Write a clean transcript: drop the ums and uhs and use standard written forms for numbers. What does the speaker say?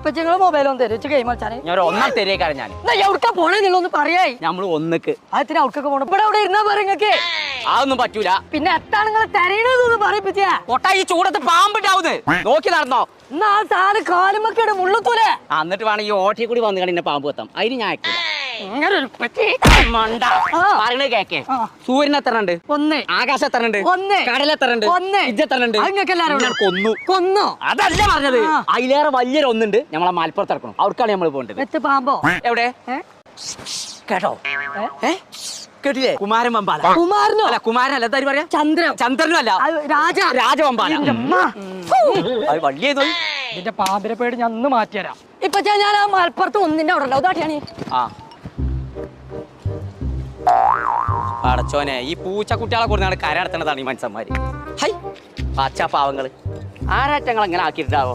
ഇപ്പച്ചങ്ങള് മൊബൈലൊന്നും തരും ഗെയിം കളിച്ചാന് ഞാൻ ഒന്നാം തരേക്കാരൻ ഞാൻ എവിടക്കാ പോണെന്നുള്ളൊന്ന് പറയായി നമ്മള് ഒന്നക്ക് അതിന് അവർക്കൊക്കെ പോണം ഇവിടെ അവിടെ ഇരുന്നാ പറയങ്ങക്ക് അതൊന്നും പറ്റൂല പിന്നെ എത്താണ് നിങ്ങൾ തരയണെന്ന് പറയിപ്പിച്ച കൊട്ടാ ഈ ചൂടത്ത് പാമ്പിട്ടാവുന്നത് നോക്കി നടന്നോ എന്നാ ആ സാധനം കാലുമൊക്കെ മുള്ളത്തൂലേ എന്നിട്ട് വേണം ഈ ഓട്ടി കൂടി വന്നു കണ്ടിന്നെ പാമ്പ് എത്താം അതിന് ഞാൻ ഇങ്ങനെ ഒരു പറ്റി മണ്ട പറയണത് കേക്കേ ആ. സൂര്യൻ എത്ര ഉണ്ട് ഒന്ന് ആകാശം എത്ര ഉണ്ട് ഒന്ന് കടൽ എത്ര ഉണ്ട് ഒന്ന് ഇജ്ജ് എത്ര ഉണ്ട് അത് ഇങ്ങക്ക് എല്ലാവരും ഞാൻ കൊന്നു കൊന്നോ അതല്ല പറഞ്ഞത് ആ. അതിലേറെ വലിയൊരു ഒന്നുണ്ട് നമ്മളെ മലപ്പുറത്ത് ഇറക്കണം അവർക്കാണ് നമ്മൾ പോകേണ്ടത് എത്ത് പാമ്പോ എവിടെ ഏ? കേട്ടോ ഏ? കേട്ടില്ലേ കുമാരൻ വമ്പാല കുമാരനോ അല്ല കുമാരനല്ല എന്താ പറയാ ചന്ദ്രൻ ചന്ദ്രനും അല്ല അത് രാജ രാജവമ്പാല അമ്മ. അത് വലിയ ഇതിന്റെ പാമ്പിനെ പേടി ഞാൻ ഒന്ന് മാറ്റിത്തരാം ഇപ്പൊ ഞാൻ ആ മലപ്പുറത്ത് ഒന്നിന്റെ അവിടെ ഉണ്ടാവും അതാട്ടിയാണ് ആ അടച്ചോനെ ഈ പൂച്ചക്കുട്ടികളെ കൊടുത്താണ് കര നടത്തേണ്ടതാണ് ഈ മനുഷ്യന്മാര് ഹൈ പച്ച പാവങ്ങള് ആരാറ്റങ്ങൾ അങ്ങനെ ആക്കിയിട്ടാവോ